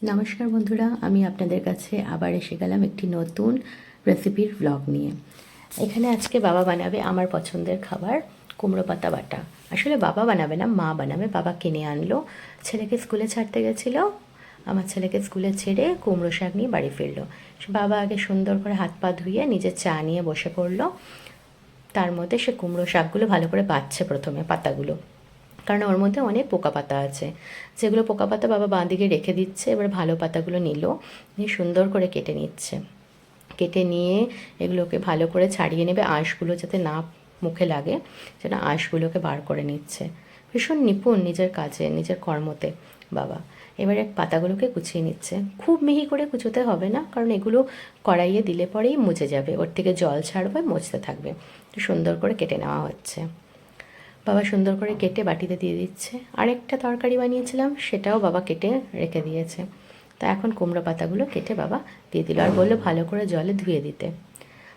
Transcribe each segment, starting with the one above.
নমস্কার বন্ধুরা, আমি আপনাদের কাছে আবার এসে গেলাম একটি নতুন রেসিপির ব্লগ নিয়ে। এখানে আজকে বাবা বানাবে আমার পছন্দের খাবার, কুমড়ো পাতা বাটা। আসলে বাবা বানাবে না, মা বানাবে। বাবা কিনে আনলো, ছেলেকে স্কুলে ছাড়তে গেছিলো। আমার ছেলেকে স্কুলে ছেড়ে কুমড়ো শাক নিয়ে বাড়ি ফিরলো। বাবা আগে সুন্দর করে হাত পা ধুয়ে নিজের চা নিয়ে বসে পড়লো। তার মধ্যে সে কুমড়ো শাকগুলো ভালো করে বাছছে প্রথমে পাতাগুলো, কারণ ওর মধ্যে অনেক পোকা পাতা আছে। যেগুলো পোকা পাতা বাবা বাঁ দিকে রেখে দিচ্ছে, এবার ভালো পাতাগুলো নিল, নিয়ে সুন্দর করে কেটে নিচ্ছে। কেটে নিয়ে এগুলোকে ভালো করে ছাড়িয়ে নেবে, আঁশগুলো যাতে না মুখে লাগে, যেন আঁশগুলোকে বার করে নিচ্ছে। ভীষণ নিপুণ নিজের কাজে, নিজের কর্মতে বাবা। এবারে পাতাগুলোকে কুচিয়ে নিচ্ছে। খুব মিহি করে কুচোতে হবে না, কারণ এগুলো কড়াইয়ে দিলে পরেই মুছে যাবে, ওর থেকে জল ছাড়বে, মুছতে থাকবে। সুন্দর করে কেটে নেওয়া হচ্ছে। বাবা সুন্দর করে কেটে বাটিতে দিয়ে দিচ্ছে। আরেকটা তরকারি বানিয়েছিলাম, সেটাও বাবা কেটে রেখে দিয়েছে। তা এখন কুমড়ো পাতাগুলো কেটে বাবা দিয়ে দিল, আর বললো ভালো করে জলে ধুয়ে দিতে।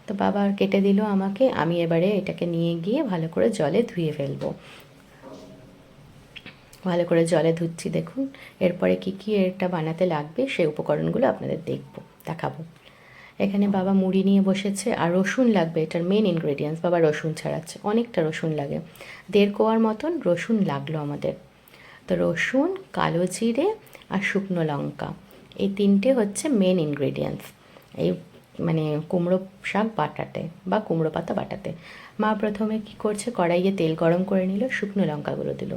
তো বাবা আর কেটে দিল আমাকে, আমি এবারে এটাকে নিয়ে গিয়ে ভালো করে জলে ধুয়ে ফেলবো। ভালো করে জলে ধুচ্ছি, দেখুন। এরপরে কী কী এটা বানাতে লাগবে সেই উপকরণগুলো আপনাদের দেখাবো। এখানে বাবা মুড়ি নিয়ে বসেছে, আর রসুন লাগবে, এটার মেন ইনগ্রেডিয়েন্টস। বাবা রসুন ছাড়াচ্ছে, অনেকটা রসুন লাগে, 1.5 কোয়ার মতন রসুন লাগলো আমাদের। তো রসুন, কালো জিরে আর শুকনো লঙ্কা, এই তিনটে হচ্ছে মেন ইনগ্রেডিয়েন্টস এই মানে কুমড়ো শাক বাটাতে বা কুমড়ো পাতা বাটাতে। মা প্রথমে কি করছে, কড়াইয়ে তেল গরম করে নিল, শুকনো লঙ্কাগুলো দিল।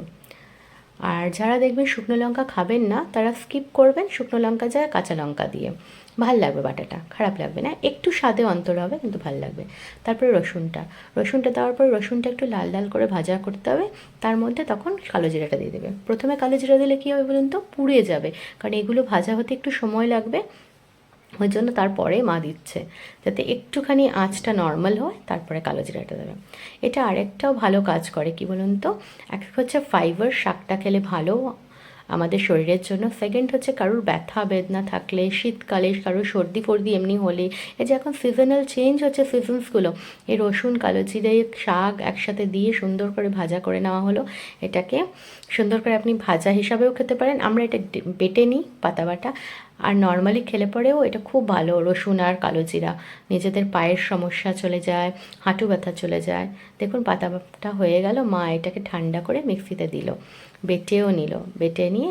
আর যারা দেখবেন শুকনো লঙ্কা খাবেন না, তারা স্কিপ করবেন, শুকনো লঙ্কা যায় কাঁচা লঙ্কা দিয়ে। ভাল লাগবে বাটাটা, খারাপ লাগবে না, একটু স্বাদে অন্তর হবে, কিন্তু ভাল লাগবে। তারপরে রসুনটা দেওয়ার পর রসুনটা একটু লাল লাল করে ভাজা করতে হবে। তার মধ্যে তখন কালো জিরাটা দিয়ে দেবে। প্রথমে কালো জিরা দিলে কী হবে বলুন তো, পুড়ে যাবে, কারণ এগুলো ভাজা হতে একটু সময় লাগবে। ওই জন্য তারপরে মা দিচ্ছে, যাতে একটুখানি আঁচটা নর্মাল হয়, তারপরে কালো জিরাটা দেবে। এটা আরেকটাও ভালো কাজ করে, কি বলুন তো, এক হচ্ছে ফাইবার, শাকটা খেলে ভালো আমাদের শরীরের জন্য। সেকেন্ড হচ্ছে কারোর ব্যথা বেদনা থাকলে, শীতকালে কারোর সর্দি ফর্দি এমনি হলে, এই যে এখন সিজনাল চেঞ্জ হচ্ছে সিজনসগুলো, এই রসুন, কালো জিরে, শাক একসাথে দিয়ে সুন্দর করে ভাজা করে নেওয়া হলো। এটাকে সুন্দর করে আপনি ভাজা হিসাবেও খেতে পারেন, আমরা এটা বেটে নিই পাতা বাটা। আর নর্মালি খেলে পরেও এটা খুব ভালো, রসুন আর কালো জিরা। নিজেদের পায়ের সমস্যা চলে যায়, হাঁটু ব্যথা চলে যায়। দেখুন পাতা বাটা হয়ে গেল, মা এটাকে ঠান্ডা করে মিক্সিতে দিল, বেটেও নিল। বেটে নিয়ে